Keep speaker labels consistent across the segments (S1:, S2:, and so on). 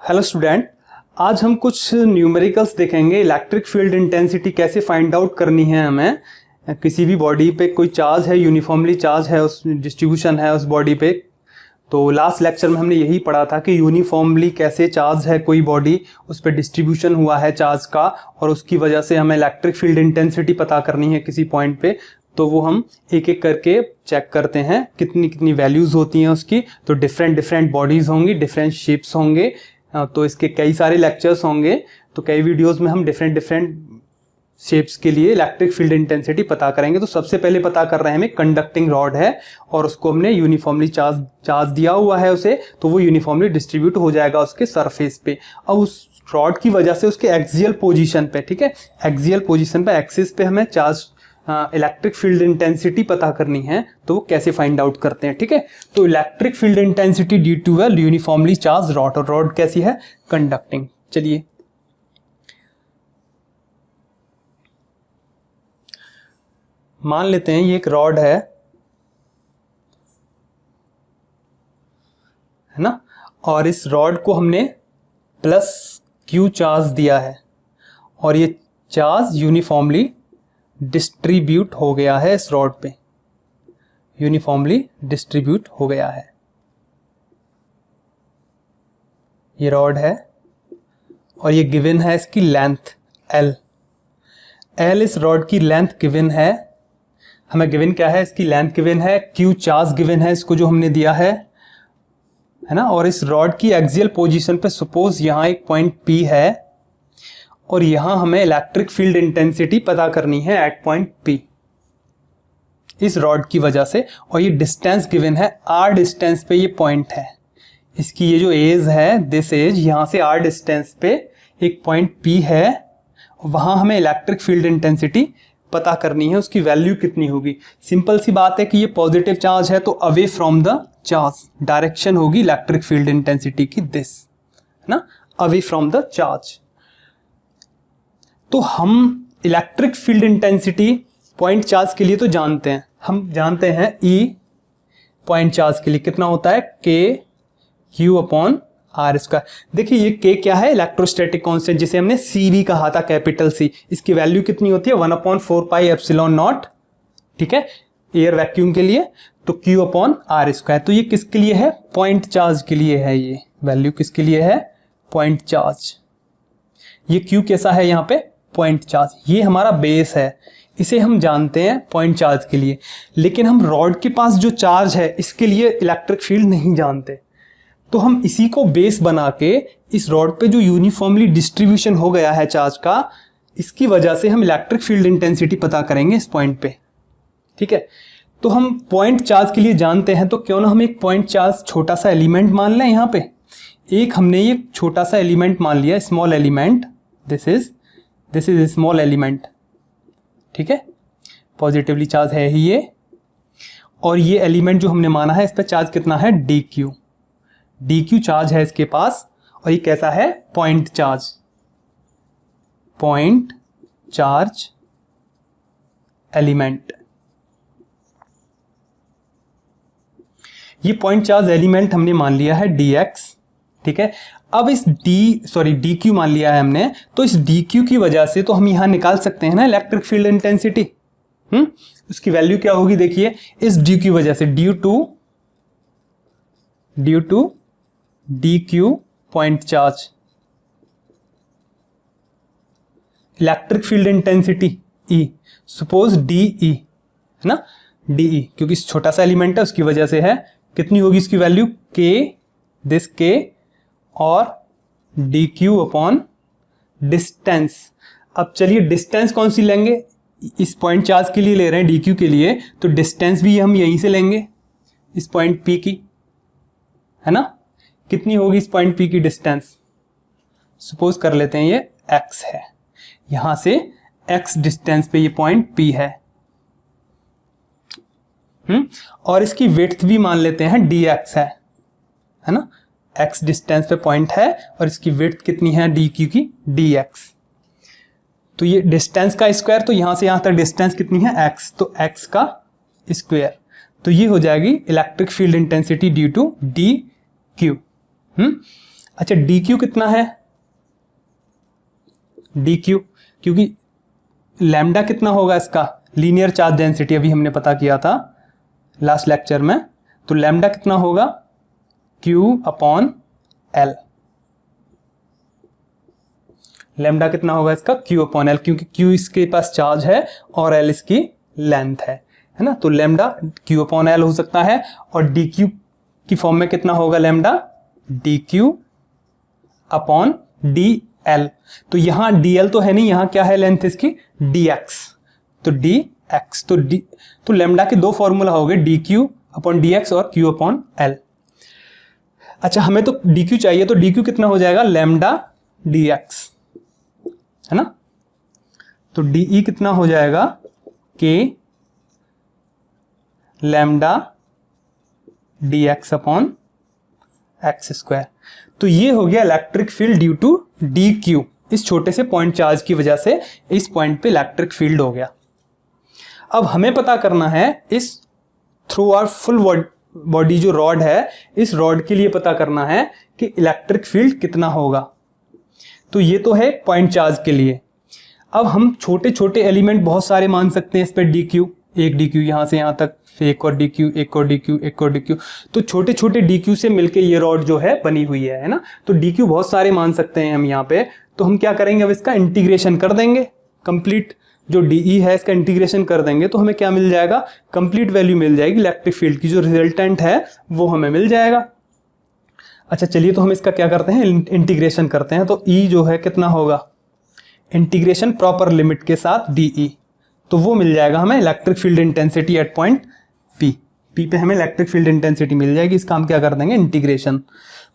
S1: Hello student, आज हम कुछ न्यूमेरिकल्स देखेंगे। इलेक्ट्रिक फील्ड इंटेंसिटी कैसे फाइंड आउट करनी है हमें। किसी भी बॉडी पे कोई चार्ज है, यूनिफॉर्मली चार्ज है, उस डिस्ट्रीब्यूशन है उस बॉडी पे। तो लास्ट लेक्चर में हमने यही पढ़ा था कि यूनिफॉर्मली कैसे चार्ज है कोई बॉडी, उस पर डिस्ट्रीब्यूशन हुआ है चार्ज का और उसकी वजह से हमें इलेक्ट्रिक फील्ड इंटेंसिटी पता करनी है किसी पॉइंट पे। तो वो हम एक एक करके चेक करते हैं कितनी कितनी वैल्यूज़ होती हैं उसकी। तो डिफरेंट बॉडीज़ होंगी, डिफरेंट शेप्स होंगे। तो इसके कई सारे लेक्चर्स होंगे। तो कई वीडियोस में हम डिफरेंट शेप्स के लिए इलेक्ट्रिक फील्ड इंटेंसिटी पता करेंगे। तो सबसे पहले पता कर रहे हैं हमें कंडक्टिंग रॉड है और उसको हमने यूनिफॉर्मली चार्ज दिया हुआ है उसे, तो वो यूनिफॉर्मली डिस्ट्रीब्यूट हो जाएगा उसके सरफेस पे। अब उस रॉड की वजह से उसके एक्सियल पोजीशन पे, ठीक है, एक्सियल पोजीशन पे, एक्सिस पे हमें चार्ज इलेक्ट्रिक फील्ड इंटेंसिटी पता करनी है। तो वो कैसे फाइंड आउट करते हैं, ठीक है। तो electric field intensity due to a uniformly charge rod, और रॉड कैसी है, कंडक्टिंग। चलिए मान लेते हैं ये एक रॉड है ना, और इस रॉड को हमने प्लस क्यू चार्ज दिया है और ये चार्ज यूनिफॉर्मली डिस्ट्रीब्यूट हो गया है इस रॉड पे, यूनिफॉर्मली डिस्ट्रीब्यूट हो गया है। ये रॉड है और ये गिवन है इसकी लेंथ एल इस रॉड की लेंथ गिवन है। हमें गिवन क्या है, इसकी लेंथ गिवन है, क्यू चार्ज गिवन है इसको जो हमने दिया है ना। और इस रॉड की एक्सियल पोजीशन पे सपोज यहां एक पॉइंट P है और यहां हमें इलेक्ट्रिक फील्ड इंटेंसिटी पता करनी है एट पॉइंट P इस रॉड की वजह से। और ये डिस्टेंस गिवन है, R डिस्टेंस पे ये पॉइंट है। इसकी ये जो एज है, दिस एज, यहां से R डिस्टेंस पे एक पॉइंट P है, वहां हमें इलेक्ट्रिक फील्ड इंटेंसिटी पता करनी है, उसकी वैल्यू कितनी होगी। सिंपल सी बात है कि ये पॉजिटिव चार्ज है तो away from the charge direction होगी इलेक्ट्रिक फील्ड इंटेंसिटी की, दिस ना, अवे फ्रॉम द चार्ज। तो हम electric field intensity point charge के लिए तो जानते हैं, हम जानते हैं E पॉइंट चार्ज के लिए कितना होता है, Q/R²। देखिए ये K क्या है, इलेक्ट्रोस्टैटिक कांस्टेंट, जिसे हमने C भी कहा था, कैपिटल C। इसकी वैल्यू कितनी होती है, 1/4πε0, ठीक है, एयर वैक्यूम के लिए। तो Q/R²। तो ये किसके लिए है, पॉइंट चार्ज के लिए है। ये वैल्यू किसके लिए है, पॉइंट चार्ज। ये Q कैसा है यहाँ पे, पॉइंट चार्ज। ये हमारा बेस है, इसे हम जानते हैं पॉइंट चार्ज के लिए। लेकिन हम रॉड के पास जो चार्ज है इसके लिए इलेक्ट्रिक फील्ड नहीं जानते। तो हम इसी को बेस बना के इस रॉड पे जो यूनिफॉर्मली डिस्ट्रीब्यूशन हो गया है चार्ज का, इसकी वजह से हम इलेक्ट्रिक फील्ड इंटेंसिटी पता करेंगे इस पॉइंट पे, ठीक है। तो हम पॉइंट चार्ज के लिए जानते हैं, तो क्यों ना हम एक पॉइंट चार्ज छोटा सा एलिमेंट मान लें। यहाँ पे एक हमने ये छोटा सा एलिमेंट मान लिया, small element, this is small element, ठीक है, पॉजिटिवली चार्ज है ही ये। और ये एलिमेंट जो हमने माना है इस पर चार्ज कितना है, dq चार्ज है इसके पास। और ये कैसा है, पॉइंट चार्ज एलिमेंट। ये पॉइंट चार्ज एलिमेंट हमने मान लिया है dx, ठीक है। अब इस dq मान लिया है हमने, तो इस dq की वजह से तो हम यहां निकाल सकते हैं ना इलेक्ट्रिक फील्ड इंटेंसिटी। उसकी वैल्यू क्या होगी, देखिए, इस d की वजह से, due to dq point charge, electric field intensity E, suppose dE है ना, dE, क्योंकि छोटा सा एलिमेंट है उसकी वजह से है। कितनी होगी इसकी वैल्यू, K और dq/ डिस्टेंस। अब चलिए डिस्टेंस कौन सी लेंगे, इस पॉइंट चार्ज के लिए ले रहे हैं dq के लिए, तो डिस्टेंस भी हम यहीं से लेंगे इस पॉइंट P की, है ना। कितनी होगी इस पॉइंट P की डिस्टेंस, सपोज कर लेते हैं ये x है, यहां से x डिस्टेंस पे ये पॉइंट P है। और इसकी विड्थ भी मान लेते हैं dx है ना, x डिस्टेंस पे पॉइंट है और इसकी विड्थ कितनी है dq की, dx। तो ये डिस्टेंस का स्क्वायर, तो यहां से यहां तक डिस्टेंस कितनी है, x, तो x का स्क्वायर। तो ये हो जाएगी electric field intensity due to d q. अच्छा डी क्यू कितना है, डी क्यू, क्योंकि लैम्डा कितना होगा इसका, लीनियर चार्ज डेंसिटी अभी हमने पता किया था लास्ट लेक्चर में, तो लैम्डा कितना होगा Q अपॉन L, लैम्डा कितना होगा इसका Q अपॉन L, क्योंकि Q इसके पास चार्ज है और L इसकी लेंथ है ना, तो लैम्डा Q अपॉन L हो सकता है। और DQ की फॉर्म में कितना होगा लैम्डा, DQ अपॉन DL, तो यहां DL तो है नहीं, यहां क्या है लेंथ इसकी DX, तो DX, तो लैम्डा के दो फॉर्मूला हो गए, DQ अपॉन DX और Q अपॉन L। अच्छा हमें तो DQ चाहिए, तो DQ कितना हो जाएगा लैम्डा DX, है ना, तो DE कितना हो जाएगा K lambda DX upon x square. तो ये हो गया electric field due to DQ, इस छोटे से पॉइंट चार्ज की वजह से इस पॉइंट पे इलेक्ट्रिक फील्ड हो गया। अब हमें पता करना है इस थ्रू आवर फुल बॉडी जो रॉड है, इस रॉड के लिए पता करना है कि इलेक्ट्रिक फील्ड कितना होगा। तो ये तो है पॉइंट चार्ज के लिए। अब हम छोटे छोटे एलिमेंट बहुत सारे मान सकते हैं इस पे DQ, एक DQ यहां से यहां तक, फिर एक और DQ, एक और DQ, एक और DQ, तो छोटे छोटे DQ से मिलके ये रॉड जो है बनी हुई है ना, तो DQ बहुत सारे मान सकते हैं हम यहाँ पे। तो हम क्या करेंगे, अब इसका इंटीग्रेशन कर देंगे, कंप्लीट जो DE है इसका इंटीग्रेशन कर देंगे, तो हमें क्या मिल जाएगा, कंप्लीट वैल्यू मिल जाएगी इलेक्ट्रिक फील्ड की, जो रिजल्टेंट है वो हमें मिल जाएगा। अच्छा चलिए, तो हम इसका क्या करते हैं, इंटीग्रेशन करते हैं। तो E जो है कितना होगा, इंटीग्रेशन प्रॉपर लिमिट के साथ DE, तो वो मिल जाएगा हमें electric field intensity at point P पे हमें इलेक्ट्रिक फील्ड इंटेंसिटी मिल जाएगी। इसका हम क्या कर देंगे, इंटीग्रेशन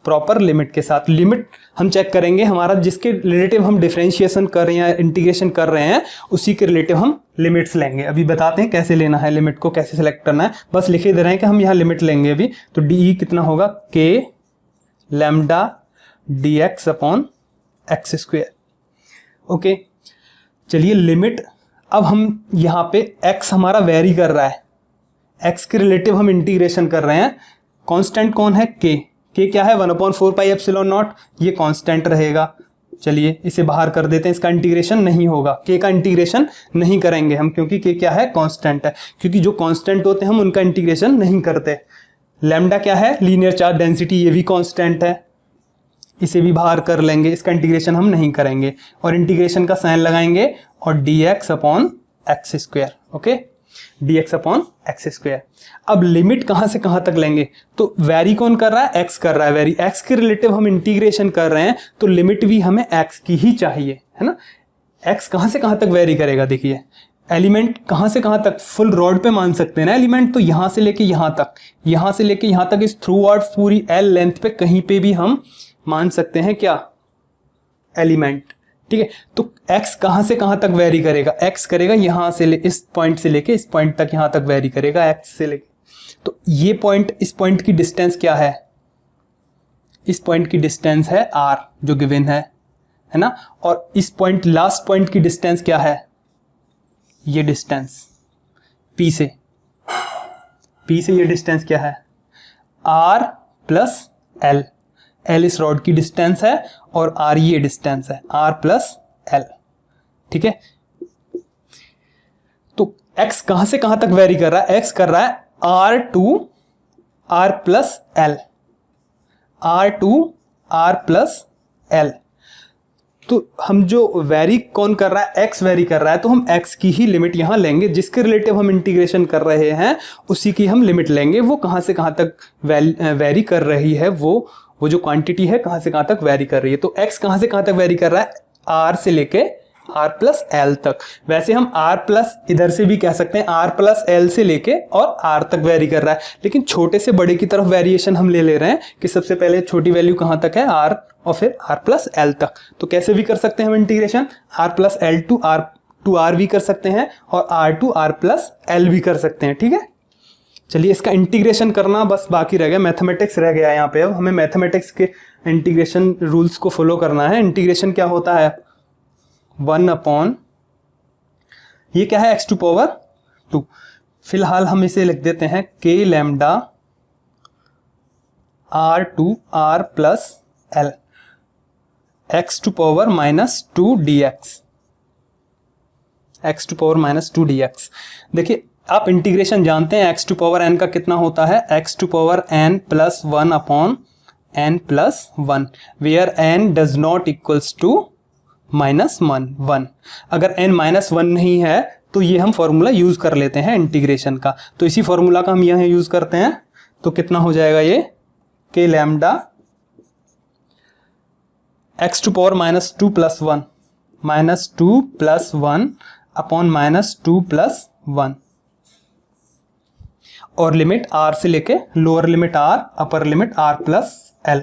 S1: प्रॉपर लिमिट के साथ। लिमिट हम चेक करेंगे हमारा जिसके रिलेटिव हम डिफरेंशिएशन कर रहे हैं या इंटीग्रेशन कर रहे हैं, उसी के रिलेटिव हम लिमिट्स लेंगे। अभी बताते हैं कैसे लेना है, लिमिट को कैसे सेलेक्ट करना है, बस लिखे दे रहे हैं कि हम यहाँ लिमिट लेंगे अभी। तो DE कितना होगा, K lambda DX upon x square. Okay चलिए लिमिट, अब हम यहाँ पे x हमारा वेरी कर रहा है, x के रिलेटिव हम इंटीग्रेशन कर रहे हैं। कांस्टेंट कौन है, k क्या है 1/4 पाई एप्सिलॉन नॉट, ये कांस्टेंट रहेगा। चलिए इसे बाहर कर देते हैं, इसका इंटीग्रेशन नहीं होगा, k का इंटीग्रेशन नहीं करेंगे हम, क्योंकि k क्या है, कांस्टेंट है, क्योंकि जो कांस्टेंट होते हैं हम उनका इंटीग्रेशन नहीं करते। लैम्डा क्या है, लीनियर चार्ज डेंसिटी, ये भी कांस्टेंट है, इसे भी बाहर कर लेंगे, इसका इंटीग्रेशन हम नहीं करेंगे और इंटीग्रेशन का साइन लगाएंगे और dx upon x square. Okay dx upon x square. अब लिमिट कहां से कहां तक लेंगे, तो वेरी कौन कर रहा है, x कर रहा है वेरी, x के रिलेटिव हम इंटीग्रेशन कर रहे हैं, तो लिमिट भी हमें x की ही चाहिए, है ना। x कहां से कहां तक वेरी करेगा, देखिए एलिमेंट कहां से कहां तक, फुल रॉड पे मान सकते हैं ना एलिमेंट, तो यहां से लेके यहां तक, यहां से लेके यहां तक, इस थ्रू आउट पूरी L लेंथ पे कहीं पे भी हम मान सकते हैं क्या, एलिमेंट। ठीक है, तो x कहां से कहां तक वेरी करेगा, x करेगा यहां से इस पॉइंट से लेके इस पॉइंट तक, यहां तक वेरी करेगा x से लेके। तो ये पॉइंट, इस पॉइंट की डिस्टेंस क्या है, इस पॉइंट की डिस्टेंस है r जो गिवन है ना, और इस पॉइंट लास्ट पॉइंट की डिस्टेंस क्या है, ये डिस्टेंस P से ये डिस्टेंस क्या है, r प्लस L, L इस रॉड की डिस्टेंस है और R ये डिस्टेंस है, R प्लस L। ठीक है, तो X कहां से कहां तक वेरी कर रहा है, X कर रहा है R to R plus L, R to R plus L। तो हम जो वेरी कौन कर रहा है, X वेरी कर रहा है, तो हम X की ही लिमिट यहां लेंगे, जिसके रिलेटिव हम इंटीग्रेशन कर रहे हैं उसी की हम लिमिट लेंगे। वो कहां से कहां तक वेरी कर रही है, वो जो क्वांटिटी है कहां से कहां तक वेरी कर रही है। तो x कहां से कहां तक वेरी कर रहा है, r से लेके r प्लस एल तक। वैसे हम r प्लस इधर से भी कह सकते हैं, r प्लस एल से लेके और r तक वेरी कर रहा है, लेकिन छोटे से बड़े की तरफ वेरिएशन हम ले रहे हैं कि सबसे पहले छोटी वैल्यू कहां तक है, r और फिर r प्लस एल तक। तो कैसे भी कर सकते हैं हम integration, r plus l to r भी कर सकते हैं और r to r plus l भी कर सकते हैं। ठीक है, चलिए इसका इंटीग्रेशन करना बस बाकी रह गया, मैथमेटिक्स रह गया यहाँ पे। अब हमें मैथमेटिक्स के इंटीग्रेशन रूल्स को फॉलो करना है। इंटीग्रेशन क्या होता है, 1 अपॉन, ये क्या है, x टू पावर 2। फिलहाल हम इसे लिख देते हैं k lambda r to r plus l। X to power minus 2 dx, x to power minus 2 dx। देखिए आप इंटीग्रेशन जानते हैं, एक्स टू पावर एन का कितना होता है, x to power n plus 1 upon n plus 1, where n does not equals to -1। अगर n -1 नहीं है तो ये हम फॉर्मूला यूज कर लेते हैं इंटीग्रेशन का, तो इसी फॉर्मूला का हम यहाँ यूज करते हैं। तो कितना हो जाएगा ये, k lambda x to power -2 plus 1 -2 plus 1 upon -2 plus 1, और लिमिट r से लेके lower limit r upper limit r plus l।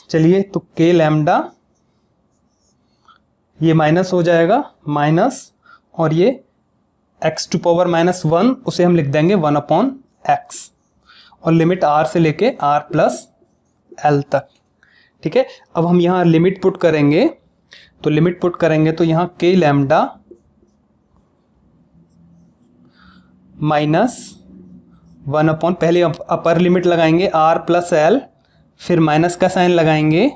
S1: चलिए तो के लैम्डा ये माइनस हो जाएगा, माइनस, और ये x टू पावर -1 उसे हम लिख देंगे 1 अपॉन एक्स, और लिमिट r से लेके r प्लस l तक। ठीक है, अब हम यहाँ लिमिट पुट करेंगे, तो लिमिट पुट करेंगे तो यहाँ के लैम्डा -1 अपॉन, पहले अपर लिमिट लगाएंगे r प्लस l, फिर माइनस का साइन लगाएंगे,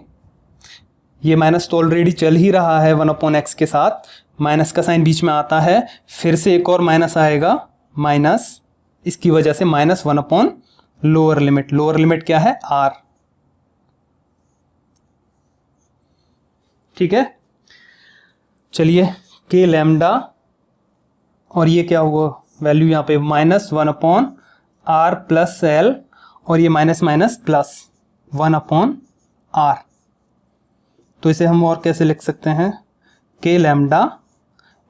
S1: ये माइनस तो ऑलरेडी चल ही रहा है 1 अपॉन एक्स के साथ, माइनस का साइन बीच में आता है, फिर से एक और माइनस आएगा, माइनस, इसकी वजह से -1 upon lower limit, lower limit क्या है r। ठीक है, चलिए के लैम्डा, और ये क्या हुआ वैल्यू यहाँ पे -1 अपॉन r प्लस l, और ये minus minus plus 1 upon r। तो इसे हम और कैसे लिख सकते हैं, के lambda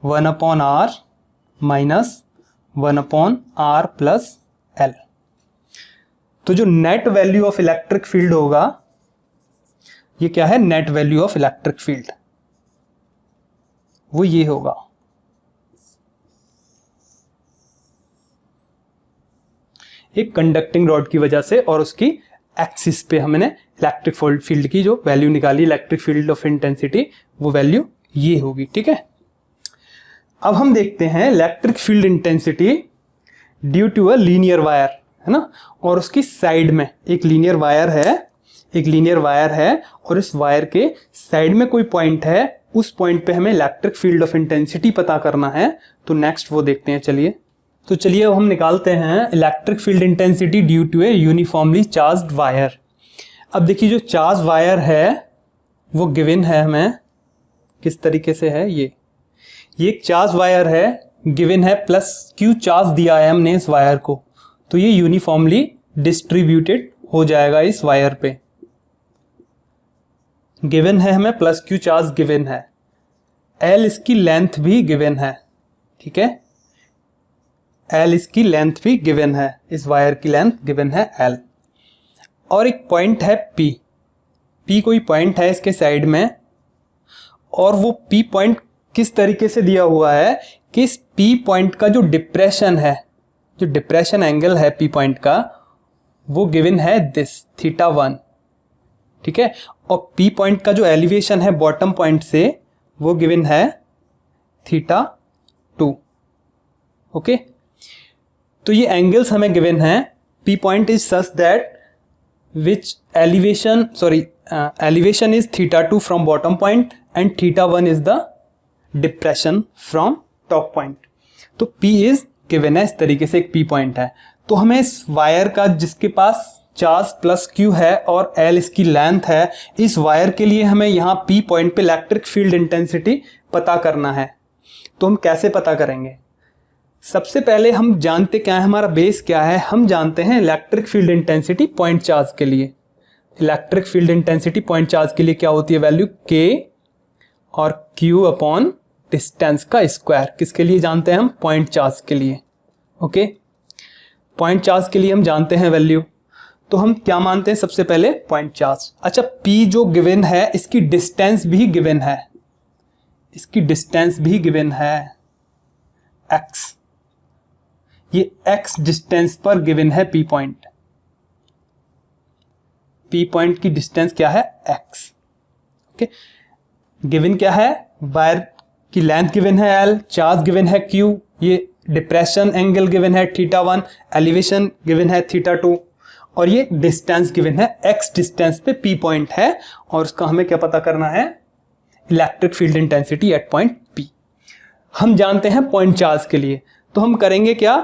S1: 1 upon r minus 1 upon r plus l। तो जो net value of electric field होगा, ये क्या है, net value of electric field, वो ये होगा, एक कंडक्टिंग रॉड की वजह से, और उसकी एक्सिस पे हमने इलेक्ट्रिक फील्ड की जो वैल्यू निकाली, इलेक्ट्रिक फील्ड ऑफ इंटेंसिटी, वो वैल्यू ये होगी। ठीक है, अब हम देखते हैं electric field intensity due to a linear wire, है ना, और उसकी साइड में एक लीनियर वायर है, एक लीनियर वायर है, और इस वायर के साइड में कोई पॉइंट है, उस पॉइंट पे हमें इलेक्ट्रिक फील्ड ऑफ इंटेंसिटी पता करना है। तो नेक्स्ट वो देखते हैं। चलिए तो चलिए अब हम निकालते हैं electric field intensity due to a uniformly charged wire. अब देखिए जो चार्ज वायर है वो गिवन है हमें, किस तरीके से है, ये एक चार्ज वायर है, गिवन है, प्लस क्यू चार्ज दिया है हमने इस वायर को, तो ये यूनिफॉर्मली डिस्ट्रीब्यूटेड हो जाएगा इस वायर पे। गिवन है हमें, प्लस क्यू चार्ज गिवन है, एल इसकी लेंथ भी गिवन है। ठीक है, एल इसकी लेंथ भी गिवन है, इस वायर की लेंथ गिवन है एल, और एक पॉइंट है पी, पी कोई पॉइंट है इसके साइड में, और वो पी पॉइंट किस तरीके से दिया हुआ है कि इस पी पॉइंट का जो डिप्रेशन है, जो डिप्रेशन एंगल है पी पॉइंट का, वो गिवन है दिस θ1। ठीक है, और पी पॉइंट का जो एलिवेशन है बॉटम पॉइंट से, वो गिवन है θ2। ओके, तो ये एंगल्स हमें गिवन है। P point is such that which elevation is θ2 from bottom point and θ1 is the depression from top point। तो P is given है, इस तरीके से एक P पॉइंट है। तो हमें इस वायर का जिसके पास चार्ज प्लस Q है और L इसकी लेंथ है, इस वायर के लिए हमें यहाँ P पॉइंट पे इलेक्ट्रिक फील्ड इंटेंसिटी पता करना है। तो हम कैसे पता करेंगे? सबसे पहले हम जानते क्या है, हमारा बेस क्या है, हम जानते हैं electric field intensity point charge के लिए। Electric field intensity point charge के लिए क्या होती है वैल्यू, K और Q अपॉन डिस्टेंस का स्क्वायर। किसके लिए जानते हैं हम? पॉइंट चार्ज के लिए। ओके, पॉइंट चार्ज के लिए हम जानते हैं वैल्यू। तो हम क्या मानते हैं सबसे पहले? Point charge. अच्छा, P जो गिवन है इसकी डिस्टेंस भी गिवन है, इसकी डिस्टेंस भी गिवन है x, ये x डिस्टेंस पर गिवन है P पॉइंट। P पॉइंट की डिस्टेंस क्या है? x। ओके, गिवन क्या है? वायर की लेंथ गिवन है L, चार्ज गिवन है Q, ये डिप्रेशन एंगल गिवन है θ1, एलिवेशन गिवन है θ2, और ये डिस्टेंस गिवन है, x डिस्टेंस पे p पॉइंट है, और उसका हमें क्या पता करना है, electric field intensity at point p। हम जानते हैं पॉइंट चार्ज के लिए, तो हम करेंगे क्या,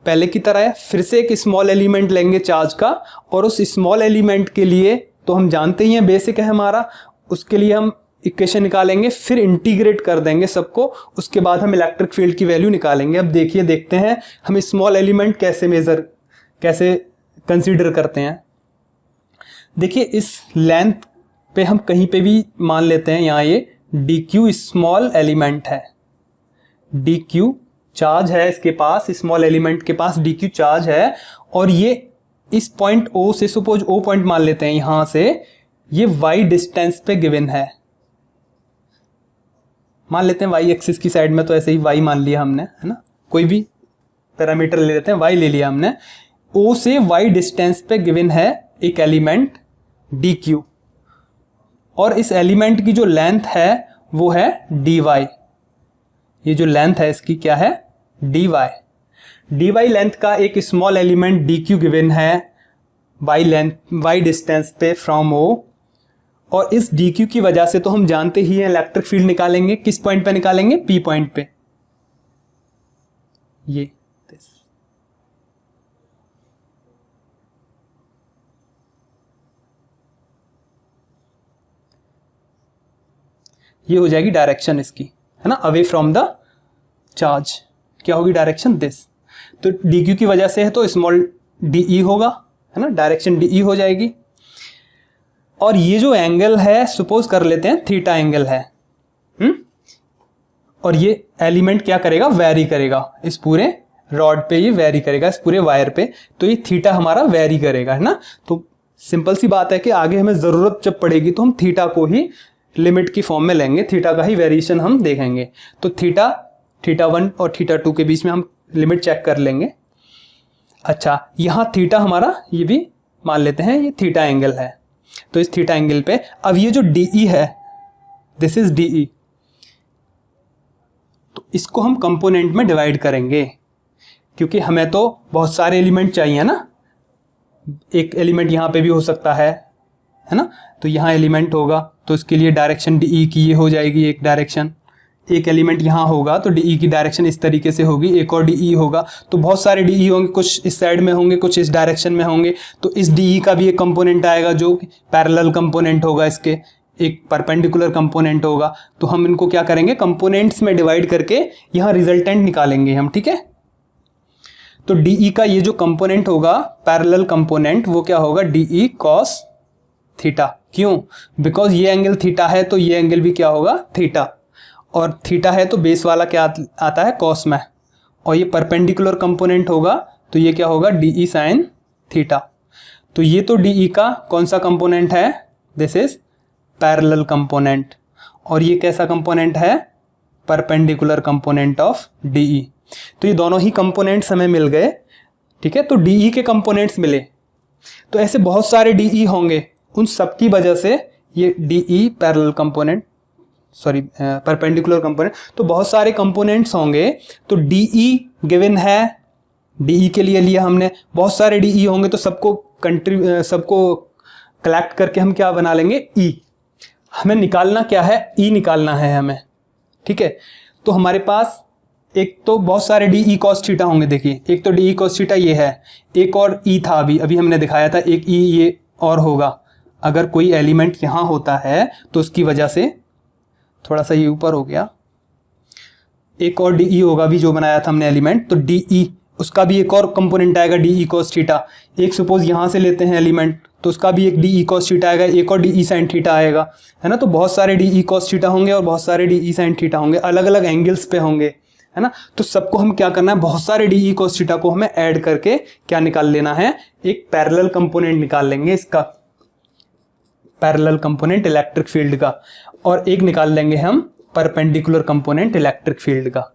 S1: पहले की तरह है, फिर से एक स्मॉल एलिमेंट लेंगे चार्ज का, और उस स्मॉल एलिमेंट के लिए तो हम जानते ही हैं बेसिक है हमारा, उसके लिए हम इक्वेशन निकालेंगे, फिर इंटीग्रेट कर देंगे सबको, उसके बाद हम इलेक्ट्रिक फील्ड की वैल्यू निकालेंगे। अब देखिए, देखते हैं हम स्मॉल एलिमेंट कैसे कंसीडर करते हैं। देखिए, इस लेंथ पे हम कहीं पे भी मान लेते हैं, यहाँ ये dq स्मॉल एलिमेंट है, dq चार्ज है इसके पास, स्मॉल एलिमेंट के पास dq चार्ज है, और ये इस पॉइंट O से, सपोज O पॉइंट मान लेते हैं, यहां से ये y डिस्टेंस पे गिवन है, मान लेते हैं y एक्सिस की साइड में, तो ऐसे ही y मान लिया हमने, है ना, कोई भी पैरामीटर ले लेते हैं, y ले लिया हमने। O से y डिस्टेंस पे गिवन है एक एलिमेंट dq, और इस एलिमेंट की जो लेंथ है वो है dy, ये जो लेंथ है इसकी क्या है, dy लेंथ का एक स्मॉल एलिमेंट dq गिवन है y डिस्टेंस पे फ्रॉम O, और इस dq की वजह से तो हम जानते ही हैं इलेक्ट्रिक फील्ड निकालेंगे, किस पॉइंट पे निकालेंगे, p पॉइंट पे। ये हो जाएगी डायरेक्शन इसकी, है ना, अवे फ्रॉम द चार्ज, क्या होगी डायरेक्शन, दिस। तो dq की वजह से है तो स्मॉल de होगा, है ना, डायरेक्शन de हो जाएगी। और ये जो एंगल है, सपोज कर लेते हैं थीटा एंगल है, और ये एलिमेंट क्या करेगा, वेरी करेगा, इस पूरे रॉड पे ये वेरी करेगा, इस पूरे वायर पे, तो ये थीटा हमारा वेरी करेगा, है ना। तो सिंपल सी बात है कि आगे हमें ज़रूरत जब पड़ेगी तो हम थीटा को ही लिमिट की फॉर्म में लेंगे, थीटा का ही वेरिएशन हम देखेंगे। तो थीटा 1 और थीटा 2 के बीच में हम लिमिट चेक कर लेंगे। अच्छा, यहाँ थीटा हमारा, ये भी मान लेते हैं ये थीटा एंगल है, तो इस थीटा एंगल पे अब ये जो DE है, दिस इज DE, तो इसको हम कंपोनेंट में डिवाइड करेंगे, क्योंकि हमें तो बहुत सारे एलिमेंट चाहिए ना, एक एलिमेंट यहाँ पे भी हो सकता है ना, तो यहाँ एलिमेंट होगा तो इसके लिए डायरेक्शन DE की ये हो जाएगी एक डायरेक्शन, एक एलिमेंट यहाँ होगा तो DE की डायरेक्शन इस तरीके से होगी, एक और DE होगा, तो बहुत सारे DE होंगे, कुछ इस साइड में होंगे, कुछ इस डायरेक्शन में होंगे, तो इस DE का भी एक कंपोनेंट आएगा जो पैरेलल कंपोनेंट होगा, इसके एक परपेंडिकुलर कंपोनेंट होगा। तो हम इनको क्या करेंगे, कंपोनेंट्स में डिवाइड करके यहाँ रिजल्टेंट निकालेंगे हम, ठीक है। तो DE का ये जो कंपोनेंट होगा पैरेलल कंपोनेंट, वो क्या होगा, DE कॉस थीटा। क्यों, बिकॉज ये एंगल थीटा है तो ये एंगल भी क्या होगा, थीटा, और थीटा है तो बेस वाला क्या आता है, कॉस में, और ये परपेंडिकुलर कंपोनेंट होगा तो ये क्या होगा, DE साइन थीटा। तो ये तो DE का कौन सा कंपोनेंट है, दिस इज पैरेलल कंपोनेंट, और ये कैसा कंपोनेंट है, परपेंडिकुलर कंपोनेंट ऑफ DE। तो ये दोनों ही कंपोनेंट्स हमें मिल गए, ठीक है। तो DE के कंपोनेंट्स मिले, तो ऐसे बहुत सारे DE होंगे, उन सब की वजह से ये DE parallel component, sorry perpendicular component, तो बहुत सारे कंपोनेंट्स होंगे, तो DE गिवन है, DE के लिए लिया हमने, बहुत सारे DE होंगे तो सबको कलेक्ट करके हम क्या बना लेंगे, E। हमें निकालना क्या है, E निकालना है हमें, ठीक है। तो हमारे पास एक तो बहुत सारे DE cos थीटा होंगे, देखिए एक तो DE cos थीटा ये है, एक और E था, अभी हमने दिखाया था, एक E ये और होगा। अगर कोई एलिमेंट यहाँ होता है तो उसकी वजह से थोड़ा सा ये ऊपर हो गया, एक और DE होगा भी जो बनाया था हमने एलिमेंट, तो DE उसका भी एक और कंपोनेंट आएगा DE cos थीटा। एक सपोज यहाँ से लेते हैं एलिमेंट तो उसका भी एक DE cos थीटा आएगा, एक और DE sin थीटा आएगा, है ना। तो बहुत सारे DE cos थीटा होंगे और बहुत सारे DE sin थीटा होंगे, अलग अलग एंगल्स पे होंगे, है ना। तो सबको हम क्या करना है, बहुत सारे DE cos थीटा को हमें ऐड करके क्या निकाल लेना है, एक पैरेलल कंपोनेंट निकाल लेंगे, इसका पैरेलल कंपोनेंट इलेक्ट्रिक फील्ड का, और एक निकाल लेंगे हम परपेंडिकुलर कंपोनेंट इलेक्ट्रिक फील्ड का,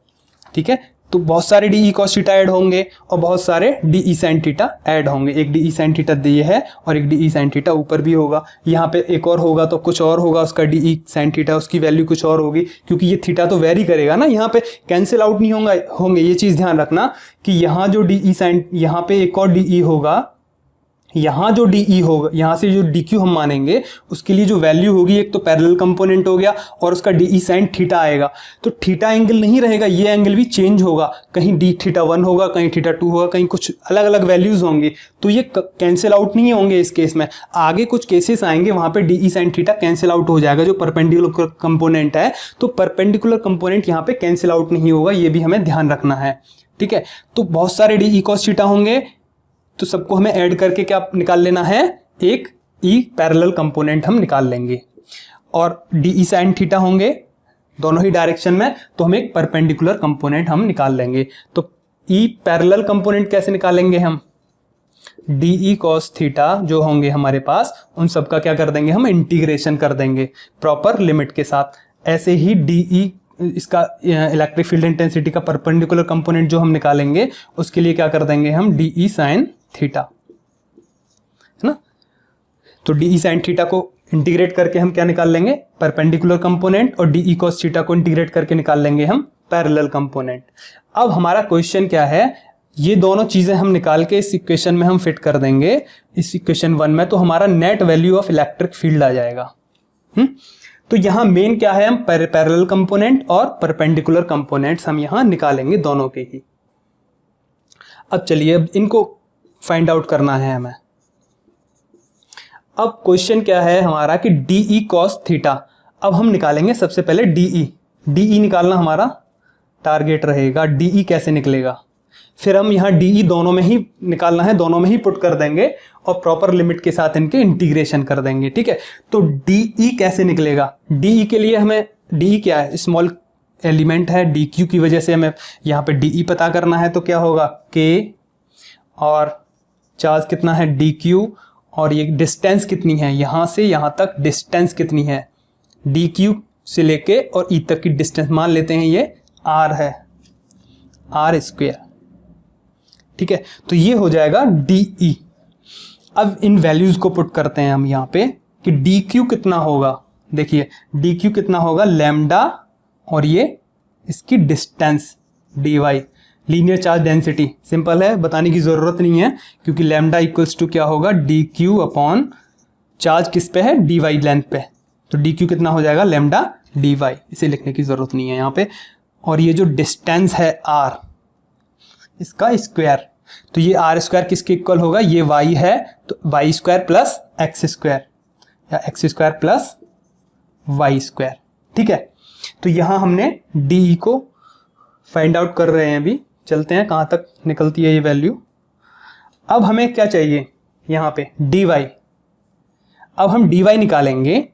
S1: ठीक है। तो बहुत सारे DE cos थीटा ऐड होंगे और बहुत सारे DE sin थीटा ऐड होंगे। एक DE sin थीटा ये है और एक DE sin थीटा ऊपर भी होगा, यहाँ पे एक और होगा तो कुछ और होगा उसका DE sin थीटा, उसकी वैल्यू कुछ और होगी, क्योंकि ये थीटा तो वेरी करेगा ना, यहाँ पे कैंसिल आउट नहीं होंगे। ये चीज़ ध्यान रखना कि यहाँ जो DE sin, यहाँ पे एक और DE होगा, यहाँ जो DE होगा, यहाँ से जो DQ हम मानेंगे उसके लिए जो वैल्यू होगी, एक तो पैरेलल कंपोनेंट हो गया और उसका DE साइन थीटा आएगा। तो थीटा एंगल नहीं रहेगा, ये एंगल भी चेंज होगा, कहीं D θ1 होगा, कहीं θ2 होगा, कहीं कुछ अलग अलग वैल्यूज होंगी। तो ये कैंसिल आउट नहीं होंगे इस केस में। आगे कुछ केसेस आएंगे वहाँ पे DE sine theta cancel out हो जाएगा जो परपेंडिकुलर कंपोनेंट है। तो परपेंडिकुलर कंपोनेंट यहाँ पे कैंसिल आउट नहीं होगा, ये भी हमें ध्यान रखना है, ठीक है। तो बहुत सारे DE cos थीटा होंगे, तो सबको हमें ऐड करके क्या निकाल लेना है, एक E पैरेलल कंपोनेंट हम निकाल लेंगे। और DE साइन थीटा होंगे दोनों ही डायरेक्शन में, तो हम एक परपेंडिकुलर कंपोनेंट हम निकाल लेंगे। तो E पैरेलल कंपोनेंट कैसे निकालेंगे हम, DE cos थीटा जो होंगे हमारे पास, उन सब का क्या कर देंगे हम, इंटीग्रेशन कर देंगे प्रॉपर लिमिट के साथ। ऐसे ही DE इसका इलेक्ट्रिक फील्ड इंटेंसिटी का परपेंडिकुलर कंपोनेंट जो हम निकालेंगे उसके लिए क्या कर देंगे हम, DE साइन थीटा, है ना। तो DE साइन थीटा को इंटीग्रेट करके हम क्या निकाल लेंगे, परपेंडिकुलर कंपोनेंट, और DE cos थीटा को इंटीग्रेट करके निकाल लेंगे हम पैरेलल कंपोनेंट। अब हमारा क्वेश्चन क्या है, ये दोनों चीजें हम निकाल के इस इक्वेशन में हम फिट कर देंगे, इस इक्वेशन 1 में, तो हमारा net value of electric field आ जाएगा। तो यहां मेन क्या है, हम पैरेलल कंपोनेंट और परपेंडिकुलर कंपोनेंट्स हम यहां निकालेंगे दोनों के ही। अब चलिए, अब इनको फाइंड आउट करना है हमें। अब क्वेश्चन क्या है हमारा कि DE cos थीटा, अब हम निकालेंगे सबसे पहले DE निकालना हमारा टारगेट रहेगा। DE कैसे निकलेगा, फिर हम यहाँ DE दोनों में ही निकालना है, दोनों में ही पुट कर देंगे और प्रॉपर लिमिट के साथ इनके इंटीग्रेशन कर देंगे, ठीक है। तो DE कैसे निकलेगा, DE के लिए हमें, DE क्या है, स्मॉल एलिमेंट है, DQ की वजह से हमें यहाँ पे DE पता करना है। तो क्या होगा, K और चार्ज कितना है DQ, और ये डिस्टेंस कितनी है, यहाँ से यहाँ तक डिस्टेंस कितनी है, DQ से लेके और E तक की डिस्टेंस मान लेते हैं ये R है, R स्क्वायर, ठीक है। तो ये हो जाएगा DE। अब इन वैल्यूज को पुट करते हैं हम यहाँ पे कि DQ कितना होगा, देखिए DQ कितना होगा, लैम्डा और ये इसकी distance dy, linear charge density, simple है, बताने की ज़रूरत नहीं है, क्योंकि लैम्डा इक्वल्स टू क्या होगा, DQ अपॉन चार्ज किस पे है, dy लेंथ पे। तो DQ कितना हो जाएगा, लैम्डा dy, इसे लिखने की ज़रूरत नहीं है यहाँ पे। और ये जो डिस्टेंस है R, इसका स्क्वायर, तो ये R स्क्वायर किसके इक्वल होगा, ये y है, तो y square plus x square, या x square plus y square, ठीक है। तो यहाँ हमने DE को फाइंड आउट कर रहे हैं, अभी चलते हैं कहाँ तक निकलती है ये वैल्यू। अब हमें क्या चाहिए यहाँ पे, dy। अब हम dy निकालेंगे।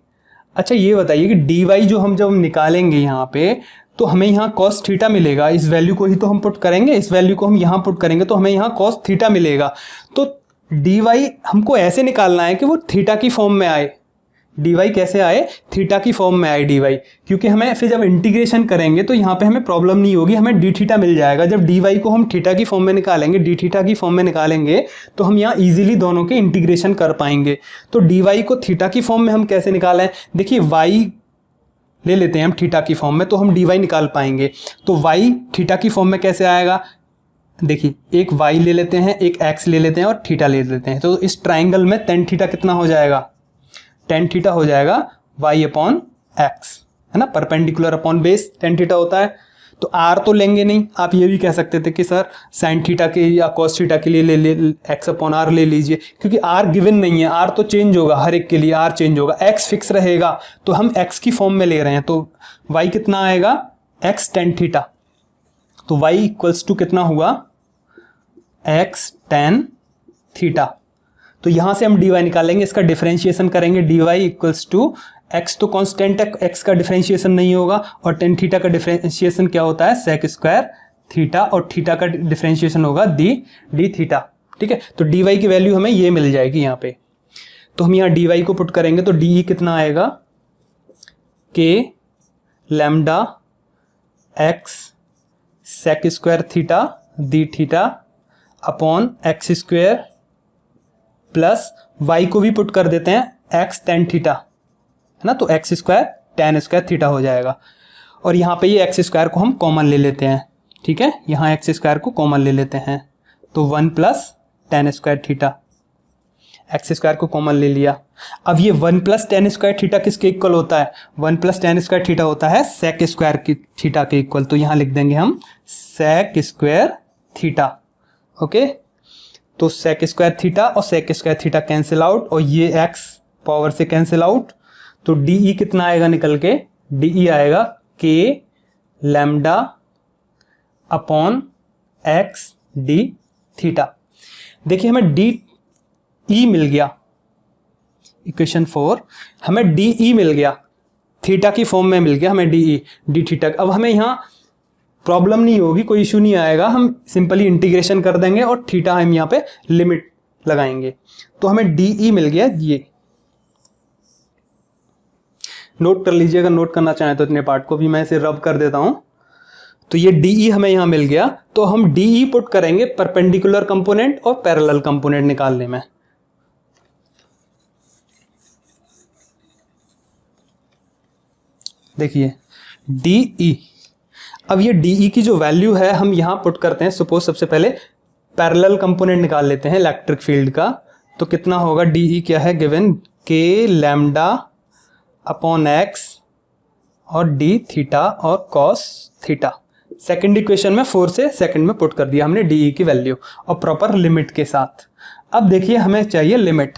S1: अच्छा ये बताइए कि dy जो हम जब निकालेंगे यहाँ पे, तो हमें यहाँ cos थीटा मिलेगा, इस वैल्यू को ही तो हम पुट करेंगे, इस वैल्यू को हम यहाँ पुट करेंगे तो हमें यहाँ cos थीटा मिलेगा। तो dy हमको ऐसे निकालना है कि वो थीटा की फॉर्म में आए। dy कैसे आए, थीटा की फॉर्म में आए dy, क्योंकि हमें फिर जब इंटीग्रेशन करेंगे तो यहाँ पे हमें प्रॉब्लम नहीं होगी, हमें d थीटा मिल जाएगा। जब dy को हम थीटा की फॉर्म में निकालेंगे, d थीटा की फॉर्म में निकालेंगे, तो हम यहाँ इजीली दोनों के इंटीग्रेशन कर पाएंगे। तो dy को थीटा की फॉर्म में हम कैसे निकालें, देखिए y ले लेते हैं हम थीटा की फॉर्म में, तो हम dy निकाल पाएंगे। तो y थीटा की फॉर्म में कैसे आएगा, देखिए एक y ले लेते हैं, एक x ले लेते हैं और थीटा ले लेते हैं। तो इस ट्राइंगल में tan थीटा कितना हो जाएगा, tan थीटा हो जाएगा y अपॉन x, है ना, perpendicular upon base tan theta होता है। तो r तो लेंगे नहीं, आप ये भी कह सकते थे कि सर sin थीटा के या cos थीटा के लिए ले x अपॉन r ले लीजिए, क्योंकि r गिवन नहीं है, r तो चेंज होगा, हर एक के लिए r चेंज होगा, x फिक्स रहेगा, तो हम x की फॉर्म में ले रहे हैं। तो y कितना आएगा, x tan थीटा, तो y इक्वल्स टू कितना हुआ, x tan थीटा। तो यहां से हम dy निकालेंगे, इसका डिफरेंशिएशन करेंगे, dy इक्वल्स टू x तो कांस्टेंट है, x का डिफरेंशिएशन नहीं होगा, और tan थीटा का डिफरेंशिएशन क्या होता है, sec स्क्वायर थीटा, और थीटा का डिफरेंशिएशन होगा d थीटा, ठीक है। तो dy की वैल्यू हमें ये मिल जाएगी यहाँ पे। तो हम यहाँ dy को पुट करेंगे तो de कितना आएगा, k lambda x sec square theta d theta upon x square plus y को भी पुट कर देते हैं x tan थीटा, है ना, तो x square tan square theta हो जाएगा। और यहाँ पे ये x स्क्वायर को हम कॉमन ले लेते हैं, ठीक है, यहाँ x स्क्वायर को कॉमन ले लेते हैं, तो 1 plus tan square theta. X square को कॉमन ले लिया। अब ये 1 प्लस टेन स्क्वायर थीटा किसके इक्वल होता है? 1 प्लस टेन स्क्वायर थीटा होता है सेक स्क्वायर की थीटा के इक्वल। तो यहाँ लिख देंगे हम सेक स्क्वायर थीटा। ओके, तो सेक स्क्वायर थीटा और sec square theta cancel out और ये एक्स पावर से कैंसिल आउट। तो डी कितना आएगा निकल के? डी आएगा k lambda upon x d theta. देखिए हमें डी ई मिल गया, इक्वेशन 4 हमें डी ई मिल गया, थीटा की फॉर्म में मिल गया हमें डी ई डी थीटा। अब हमें यहाँ प्रॉब्लम नहीं होगी, कोई इशू नहीं आएगा, हम सिंपली इंटीग्रेशन कर देंगे और थीटा हम यहाँ पे लिमिट लगाएंगे। तो हमें डी ई मिल गया, ये नोट कर लीजिएगा, नोट करना चाहें तो इतने पार्ट को भी मैं इसे रब कर देता हूं। तो ये डी हमें यहां मिल गया। तो हम डी पुट करेंगे परपेंडिकुलर कंपोनेंट और पैरेलल कंपोनेंट निकालने में। देखिए डी, अब ये डी की जो वैल्यू है हम यहां पुट करते हैं। सपोज सबसे पहले पैरेलल कंपोनेंट निकाल लेते हैं इलेक्ट्रिक फील्ड का। तो कितना होगा? डी क्या है गिवन? के लैम्डा अपॉन एक्स और डी थीटा और कॉस थीटा। सेकंड इक्वेशन में 4 से सेकंड में पुट कर दिया हमने डी की वैल्यू और प्रॉपर लिमिट के साथ। अब देखिए हमें चाहिए लिमिट।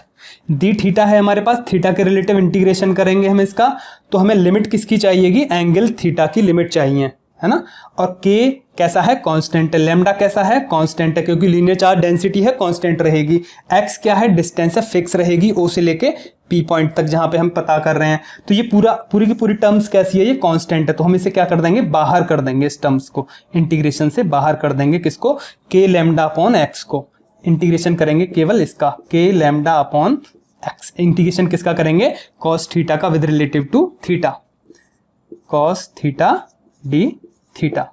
S1: डी थीटा है हमारे पास, थीटा के रिलेटिव इंटीग्रेशन करेंगे हम इसका। तो हमें लिमिट किसकी चाहिएगी? एंगल थीटा की लिमिट चाहिए, है ना। और के कैसा है? कांस्टेंट है। लैम्डा कैसा है? कांस्टेंट है, क्योंकि लीनियर चार्ज डेंसिटी है, कांस्टेंट रहेगी। एक्स क्या है? डिस्टेंस है, फिक्स रहेगी ओ से लेके पी पॉइंट तक जहां पे हम पता कर रहे हैं। तो ये पूरी की पूरी टर्म्स कैसी है? ये कांस्टेंट है। तो हम इसे क्या कर देंगे? बाहर कर देंगे, इस टर्म्स को इंटीग्रेशन से बाहर कर देंगे। किसको? के लैम्डा अपॉन एक्स को इंटीग्रेशन करेंगे, केवल इसका के लैम्डा अपॉन एक्स। इंटीग्रेशन किसका करेंगे? कॉस थीटा का with relative to theta, cos theta d theta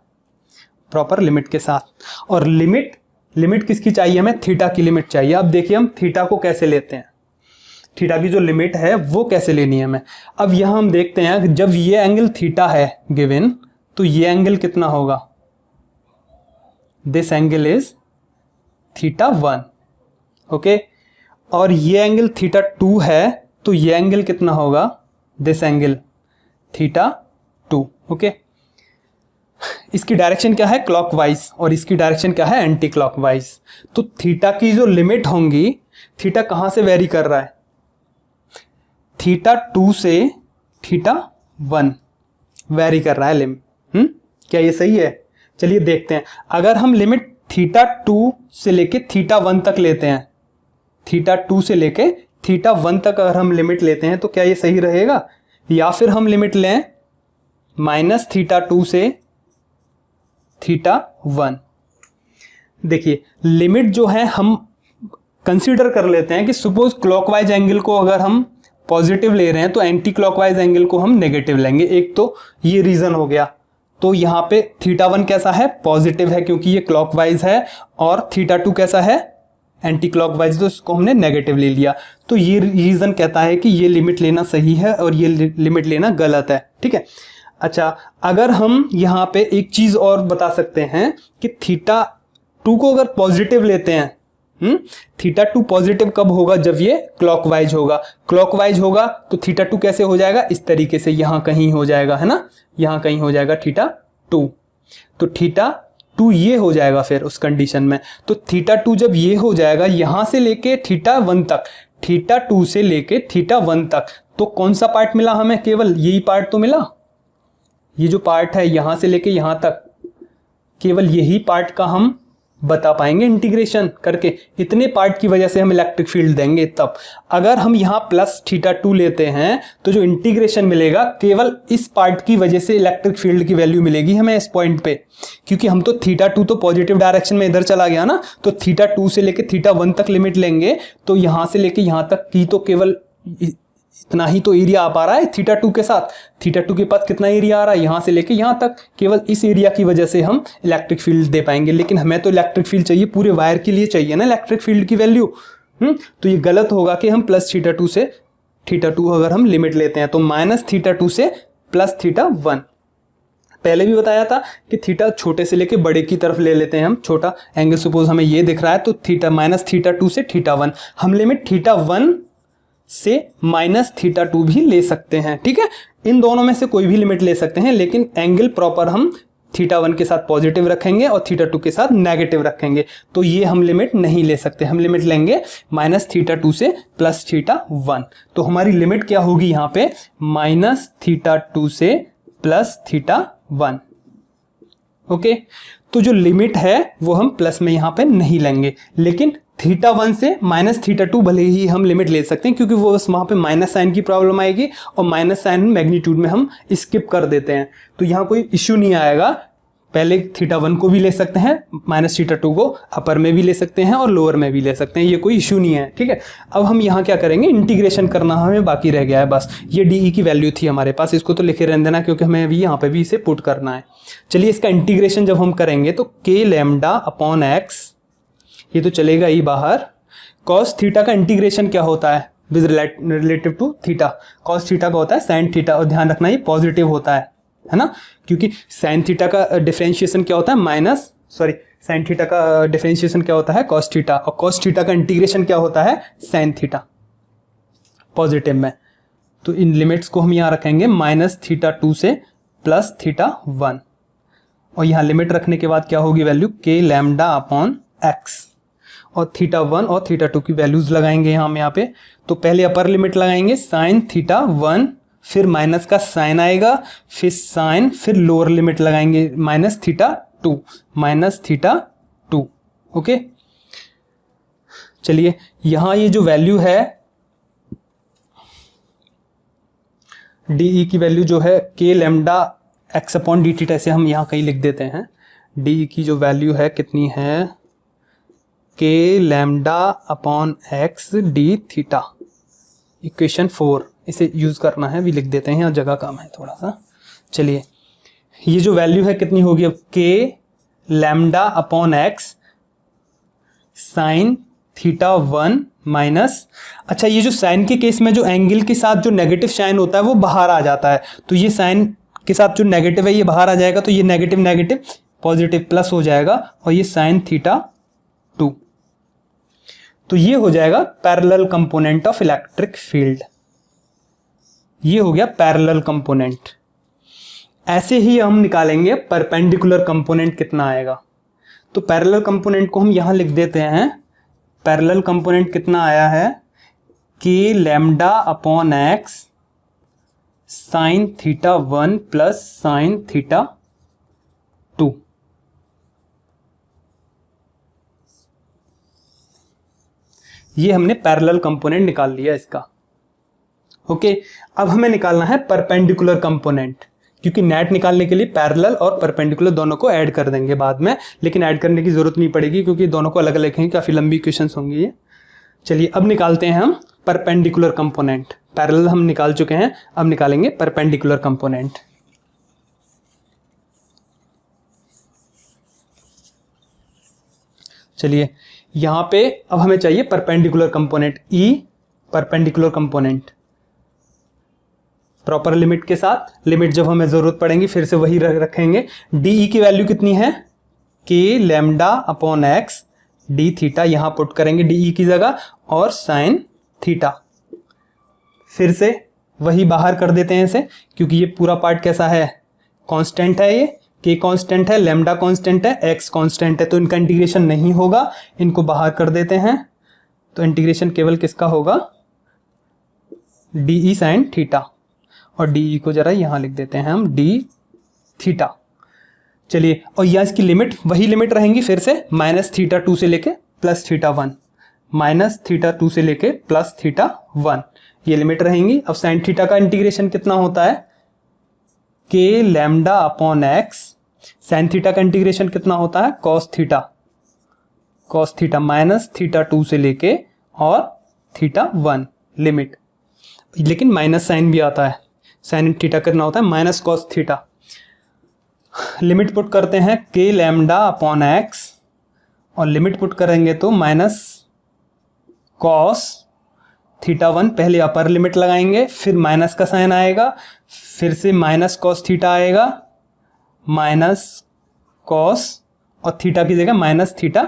S1: proper limit के साथ। और लिमिट किसकी चाहिए हमें? थीटा की लिमिट चाहिए। अब देखिए हम थीटा को कैसे लेते हैं, थीटा की जो लिमिट है वो कैसे लेनी है हमें। अब यहां हम देखते हैं जब ये एंगल थीटा है गिवन, तो ये एंगल कितना होगा? This angle is theta 1, okay. और ये एंगल थीटा 2 है, तो ये एंगल कितना होगा? This angle theta 2, okay. इसकी डायरेक्शन क्या है? क्लॉकवाइज, और इसकी डायरेक्शन क्या है? Anti clockwise. तो थीटा की जो लिमिट होंगी, थीटा कहां से वेरी कर रहा है? थीटा 2 से थीटा 1 वेरी कर रहा है लिमिट। क्या ये सही है? चलिए देखते हैं। अगर हम लिमिट थीटा 2 से लेके थीटा 1 तक लेते हैं, थीटा 2 से लेके थीटा 1 तक अगर हम लिमिट लेते हैं, तो क्या ये सही रहेगा? या फिर हम लिमिट लें माइनस थीटा 2 से थीटा 1। देखिए लिमिट जो है हम कंसीडर कर लेते हैं कि सपोज क्लॉकवाइज एंगल को अगर हम पॉजिटिव ले रहे हैं तो एंटी क्लॉकवाइज एंगल को हम नेगेटिव लेंगे। एक तो ये रीजन हो गया। तो यहां पे थीटा 1 कैसा है? पॉजिटिव है, क्योंकि ये क्लॉकवाइज है। और थीटा 2 कैसा है? एंटी क्लॉकवाइज, तो इसको हमने नेगेटिव ले लिया। तो ये रीजन कहता है कि ये लिमिट लेना सही है और ये लिमिट लेना गलत है, ठीक है। अच्छा, अगर हम यहाँ पे एक चीज और बता सकते हैं कि थीटा 2 को अगर पॉजिटिव लेते हैं, थीटा 2 पॉजिटिव कब होगा? जब ये क्लॉकवाइज होगा। क्लॉकवाइज होगा तो थीटा 2 कैसे हो जाएगा? इस तरीके से यहां कहीं हो जाएगा, है ना, यहां कहीं हो जाएगा थीटा 2। तो थीटा 2 ये हो जाएगा फिर उस कंडीशन में। तो थीटा 2 जब ये हो जाएगा यहां से लेके थीटा 1 तक, थीटा 2 से लेके थीटा 1 तक, तो कौन सा पार्ट मिला हमें? केवल यही पार्ट तो मिला। ये जो पार्ट है यहां से लेके यहां तक, केवल यही पार्ट का हम बता पाएंगे इंटीग्रेशन करके। इतने पार्ट की वजह से हम इलेक्ट्रिक फील्ड देंगे तब। अगर हम यहां प्लस थीटा 2 लेते हैं तो जो इंटीग्रेशन मिलेगा केवल इस पार्ट की वजह से इलेक्ट्रिक फील्ड की वैल्यू मिलेगी हमें इस पॉइंट पे, क्योंकि हम तो थीटा 2 तो पॉजिटिव डायरेक्शन में इधर चला गया ना। तो थीटा 2 से लेके थीटा 1 तक लिमिट लेंगे, तो यहां से लेके यहां तक की तो केवल इतना ही तो एरिया आ पा रहा है थीटा 2 के साथ। थीटा 2 के पास कितना एरिया आ रहा है? यहां से लेके यहां तक। केवल इस एरिया की वजह से हम इलेक्ट्रिक फील्ड दे पाएंगे। लेकिन हमें तो इलेक्ट्रिक फील्ड चाहिए, पूरे वायर के लिए चाहिए ना इलेक्ट्रिक फील्ड की वैल्यू। तो ये गलत होगा कि हम प्लस थीटा 2 से थीटा 2 अगर हम लिमिट लेते हैं तो माइनस थीटा 2 से प्लस थीटा 1। पहले भी बताया था कि थीटा छोटे से लेके बड़े की तरफ ले लेते हैं हम। छोटा एंगल सपोज हमें ये दिख रहा है तो थीटा माइनस थीटा 2 से थीटा 1, हम लिमिट थीटा 1 से माइनस थीटा 2 भी ले सकते हैं। ठीक है, इन दोनों में से कोई भी लिमिट ले सकते हैं, लेकिन एंगल प्रॉपर हम थीटा 1 के साथ पॉजिटिव रखेंगे और थीटा 2 के साथ नेगेटिव रखेंगे। तो ये हम लिमिट नहीं ले सकते, हम लिमिट लेंगे माइनस थीटा 2 से प्लस थीटा 1। तो हमारी लिमिट क्या होगी यहाँ पे, माइनस थीटा 2 से प्लस थीटा 1। ओके, तो जो लिमिट है वो हम प्लस में यहाँ पे नहीं लेंगे, लेकिन थीटा 1 से माइनस थीटा 2 भले ही हम लिमिट ले सकते हैं, क्योंकि वो वहाँ पे माइनस साइन की प्रॉब्लम आएगी और माइनस साइन मैग्नीट्यूड में हम स्किप कर देते हैं, तो यहाँ कोई इश्यू नहीं आएगा। पहले थीटा 1 को भी ले सकते हैं, माइनस थीटा 2 को अपर में भी ले सकते हैं और लोअर में भी ले सकते हैं, ये कोई इश्यू नहीं है। ठीक है, अब हम यहाँ क्या करेंगे, इंटीग्रेशन करना हमें बाकी रह गया है बस। ये डी की वैल्यू थी हमारे पास, इसको तो लिखे रहने देना क्योंकि हमें अभी यहाँ पे भी इसे पुट करना है। चलिए इसका इंटीग्रेशन जब हम करेंगे तो के लैम्डा अपॉन एक्स, ये तो चलेगा ही बाहर। कॉस थीटा का इंटीग्रेशन क्या होता है with relative to theta, cos theta का होता है साइन थीटा, और ध्यान रखना ये पॉजिटिव होता है ना, क्योंकि साइन थीटा का डिफरेंशिएशन क्या होता है साइन थीटा का डिफरेंशिएशन क्या होता है कॉस थीटा, और कॉस थीटा का इंटीग्रेशन क्या होता है साइन थीटा पॉजिटिव में। तो इन लिमिट्स को हम यहाँ रखेंगे माइनस थीटा 2 से प्लस थीटा 1, और यहाँ लिमिट रखने के बाद क्या होगी वैल्यू, के लैम्डा अपॉन एक्स, और थीटा 1 और थीटा 2 की वैल्यूज लगाएंगे हम यहाँ पे। तो पहले अपर लिमिट लगाएंगे साइन थीटा 1, फिर माइनस का साइन आएगा, फिर साइन, फिर लोअर लिमिट लगाएंगे माइनस थीटा 2। ओके, चलिए यहाँ ये जो वैल्यू है डी की वैल्यू जो है के lambda x upon D theta, ऐसे हम यहाँ कहीं लिख देते हैं। डी की जो वैल्यू है कितनी है, के lambda upon x d theta, equation 4, इसे यूज करना है, भी लिख देते हैं, यहाँ जगह कम है थोड़ा सा। चलिए ये जो वैल्यू है कितनी होगी अब, के lambda upon x sine theta 1 minus, अच्छा ये जो साइन के केस में जो एंगल के साथ जो नेगेटिव साइन होता है वो बाहर आ जाता है, तो ये साइन के साथ जो नेगेटिव है ये बाहर आ जाएगा, तो ये नेगेटिव नेगेटिव पॉजिटिव प्लस हो जाएगा, और ये साइन थीटा 2, तो ये हो जाएगा parallel component of electric field. ये हो गया पैरेलल कंपोनेंट। ऐसे ही हम निकालेंगे परपेंडिकुलर कंपोनेंट कितना आएगा, तो पैरेलल कंपोनेंट को हम यहां लिख देते हैं। पैरेलल कंपोनेंट कितना आया है, के lambda upon x sine theta 1 plus sine theta 2। ये हमने पैरेलल कंपोनेंट निकाल लिया इसका। ओके, अब हमें निकालना है परपेंडिकुलर कंपोनेंट, क्योंकि नेट निकालने के लिए पैरेलल और परपेंडिकुलर दोनों को ऐड कर देंगे बाद में, लेकिन ऐड करने की जरूरत नहीं पड़ेगी क्योंकि दोनों को अलग अलग हैं, काफी लंबी इक्वेशंस होंगी ये। चलिए अब निकालते हैं हम परपेंडिकुलर कंपोनेंट। पैरेलल हम निकाल चुके हैं, अब निकालेंगे परपेंडिकुलर कंपोनेंट। चलिए यहां पे अब हमें चाहिए परपेंडिकुलर कंपोनेंट, ई परपेंडिकुलर कंपोनेंट प्रॉपर लिमिट के साथ। लिमिट जब हमें जरूरत पड़ेगी फिर से वही रखेंगे। डी की वैल्यू कितनी है, के lambda upon x d theta, यहां पुट करेंगे डी की जगह, और साइन थीटा, फिर से वही बाहर कर देते हैं इसे, क्योंकि ये पूरा पार्ट कैसा है, कांस्टेंट है, ये के कांस्टेंट है, लैम्डा कांस्टेंट है, एक्स कांस्टेंट है, तो इनका इंटीग्रेशन नहीं होगा, इनको बाहर कर देते हैं। तो इंटीग्रेशन केवल किसका होगा, डी साइन थीटा, और डी को जरा यहां लिख देते हैं हम डी थीटा। चलिए, और यहां इसकी लिमिट वही लिमिट रहेंगी फिर से, माइनस थीटा 2 से लेके प्लस थीटा 1, माइनस थीटा 2 से लेके प्लस थीटा 1, ये लिमिट रहेंगी। अब साइन थीटा का इंटीग्रेशन कितना होता है, के lambda upon x, sine theta का इंटीग्रेशन कितना होता है, कॉस थीटा माइनस थीटा 2 से लेके और थीटा 1 लिमिट, लेकिन माइनस साइन भी आता है, साइन थीटा कितना होता है minus cos theta. Limit put करते हैं के लैम्डा अपॉन एक्स, और लिमिट पुट करेंगे तो माइनस कॉस थीटा 1, पहले अपर लिमिट लगाएंगे, फिर माइनस का साइन आएगा, फिर से माइनस कॉस थीटा आएगा, माइनस कॉस और थीटा की जगह माइनस थीटा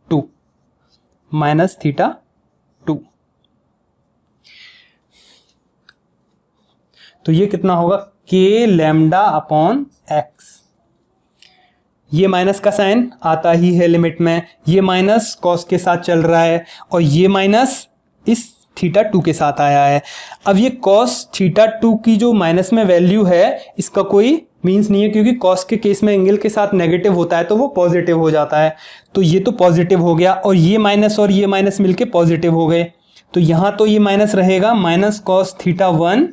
S1: 2, माइनस थीटा 2। तो ये कितना होगा, के लैम्डा अपॉन एक्स। ये माइनस का साइन आता ही है लिमिट में, ये माइनस कॉस के साथ चल रहा है और ये माइनस इस थीटा 2 के साथ आया है। अब ये कॉस थीटा 2 की जो माइनस में वैल्यू है इसका कोई मीन्स नहीं है, क्योंकि कॉस के केस में एंगल के साथ नेगेटिव होता है तो वो पॉजिटिव हो जाता है। तो ये तो पॉजिटिव हो गया और ये माइनस मिलके पॉजिटिव हो गए। तो यहां तो ये माइनस रहेगा, माइनस कॉस थीटा 1,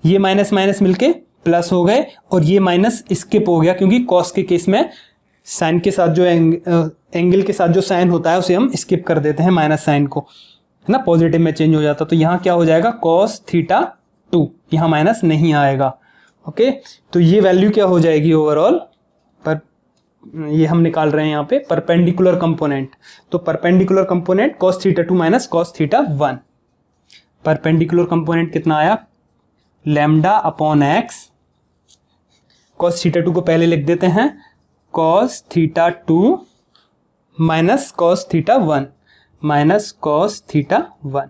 S1: ये माइनस माइनस मिलके प्लस हो गए और ये माइनस स्किप हो गया, क्योंकि कॉस के केस में साइन के साथ जो एंगल के साथ जो साइन होता है उसे हम स्किप कर देते हैं, माइनस साइन को, है ना, पॉजिटिव में चेंज हो जाता। तो यहाँ क्या हो जाएगा, कॉस थीटा 2, यहाँ माइनस नहीं आएगा। ओके, तो ये वैल्यू क्या हो जाएगी ओवरऑल, पर ये हम निकाल रहे हैं यहाँ पे परपेंडिकुलर कंपोनेंट। तो perpendicular component cos theta 2 minus cos theta 1। Perpendicular component कितना आया, lambda upon x. Cos theta 2 को पहले लिख देते हैं, cos theta 2 minus cos theta 1, minus cos theta 1।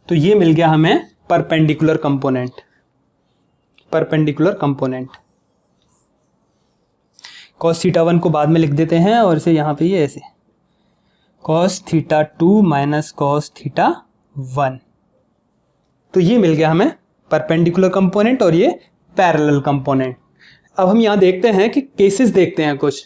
S1: तो ये मिल गया हमें perpendicular component. Perpendicular component cos theta 1 को बाद में लिख देते हैं और इसे यहां पे ये ऐसे cos theta 2 minus cos theta 1। तो ये मिल गया हमें परपेंडिकुलर कंपोनेंट और ये पैरेलल कंपोनेंट। अब हम यहां देखते हैं कि केसेस देखते हैं कुछ।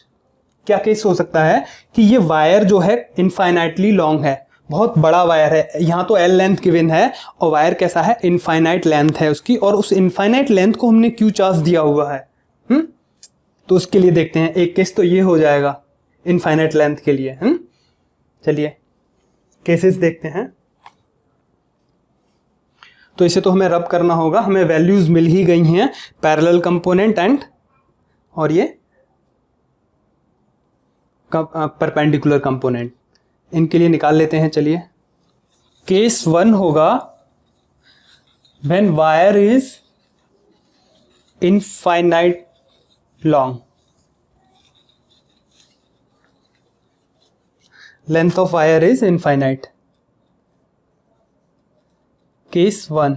S1: क्या केस हो सकता है कि ये वायर जो है इनफाइनाइटली लॉन्ग है, बहुत बड़ा वायर है, यहाँ तो एल लेंथ गिवन है और वायर कैसा है, इनफाइनाइट लेंथ है उसकी, और उस इनफाइनाइट लेंथ को हमने क्यू चार्ज दिया हुआ है। तो उसके लिए देखते हैं, एक केस तो ये हो जाएगा इनफाइनाइट लेंथ के लिए। चलिए केसेस देखते हैं। तो इसे तो हमें रब करना होगा, हमें वैल्यूज मिल ही गई हैं, पैरेलल कंपोनेंट एंड और ये परपेंडिकुलर कंपोनेंट, इनके लिए निकाल लेते हैं। चलिए, केस 1 होगा when wire is infinite long, length of wire is infinite. Case 1,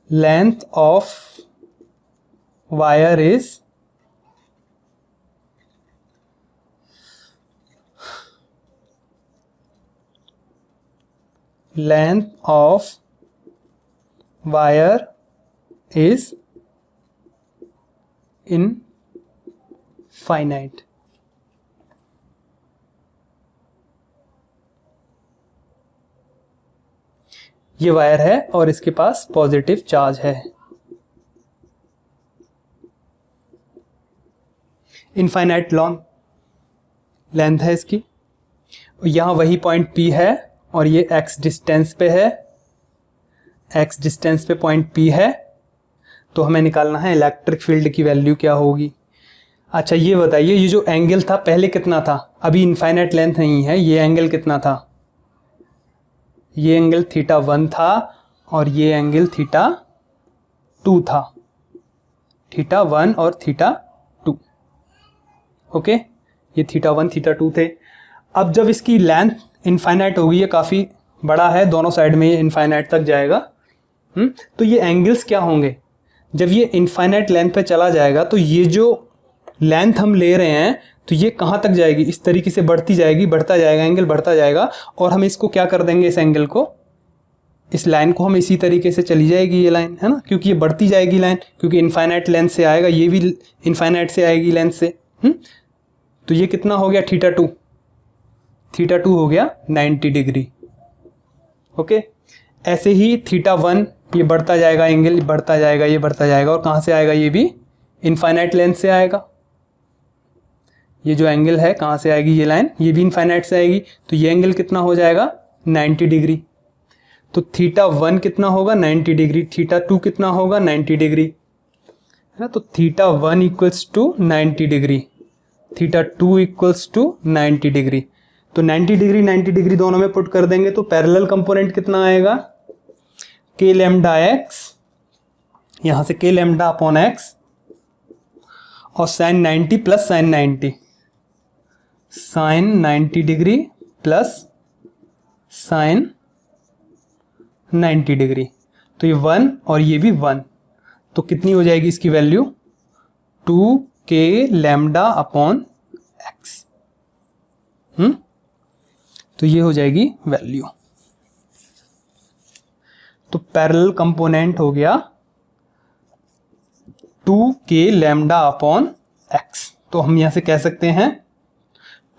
S1: length of wire is infinite। ये वायर है और इसके पास पॉजिटिव चार्ज है। इनफाइनाइट लॉन्ग लेंथ है इसकी, यहाँ वही पॉइंट P है और ये x डिस्टेंस पे है, x डिस्टेंस पे पॉइंट P है। तो हमें निकालना है इलेक्ट्रिक फील्ड की वैल्यू क्या होगी। अच्छा ये बताइए, ये जो एंगल था पहले कितना था, अभी इनफाइनाइट लेंथ नहीं है, ये एंगल कितना था, ये एंगल थीटा 1 था और ये एंगल थीटा 2 था, थीटा 1 और थीटा 2। ओके, ये थीटा 1 थीटा 2 थे। अब जब इसकी लेंथ इनफाइनाइट होगी, ये काफ़ी बड़ा है, दोनों साइड में ये इनफाइनाइट तक जाएगा, तो ये एंगल्स क्या होंगे, जब ये इनफाइनाइट लेंथ पे चला जाएगा तो ये जो लेंथ हम ले रहे हैं तो ये कहाँ तक जाएगी, इस तरीके से बढ़ती जाएगी, बढ़ता जाएगा, एंगल बढ़ता जाएगा, और हम इसको क्या कर देंगे, इस एंगल को, इस लाइन को हम इसी तरीके से चली जाएगी ये लाइन, है ना, क्योंकि ये बढ़ती जाएगी लाइन, क्योंकि इनफाइनाइट लेंथ से आएगा, ये भी इनफाइनाइट से आएगी लेंथ से। तो ये कितना हो गया, थीटा 2, थीटा 2 हो गया 90 डिग्री। ओके, ऐसे ही थीटा 1 ये बढ़ता जाएगा, एंगल बढ़ता जाएगा, ये बढ़ता जाएगा, और कहाँ से आएगा, ये भी इनफाइनाइट लेंथ से आएगा। ये जो एंगल है कहाँ से आएगी, ये लाइन, ये भी इनफाइनाइट से आएगी, तो ये एंगल कितना हो जाएगा 90 डिग्री। तो थीटा 1 कितना होगा 90 डिग्री, थीटा 2 कितना होगा 90 डिग्री, है ना। तो theta 1 equals to 90 degree, theta 2 equals to 90 degree. तो 90 डिग्री दोनों में पुट कर देंगे तो पैरेलल कंपोनेंट कितना आएगा, के लैम्डा एक्स, यहां से के लैम्डा अपॉन एक्स और sine 90 plus sine 90, sine 90 degree plus sine 90 degree, तो ये 1 और ये भी 1, तो कितनी हो जाएगी इसकी value 2k lambda upon x. तो ये हो जाएगी वैल्यू। तो पैरेलल कंपोनेंट हो गया 2k लैम्डा अपॉन एक्स। तो हम यहां से कह सकते हैं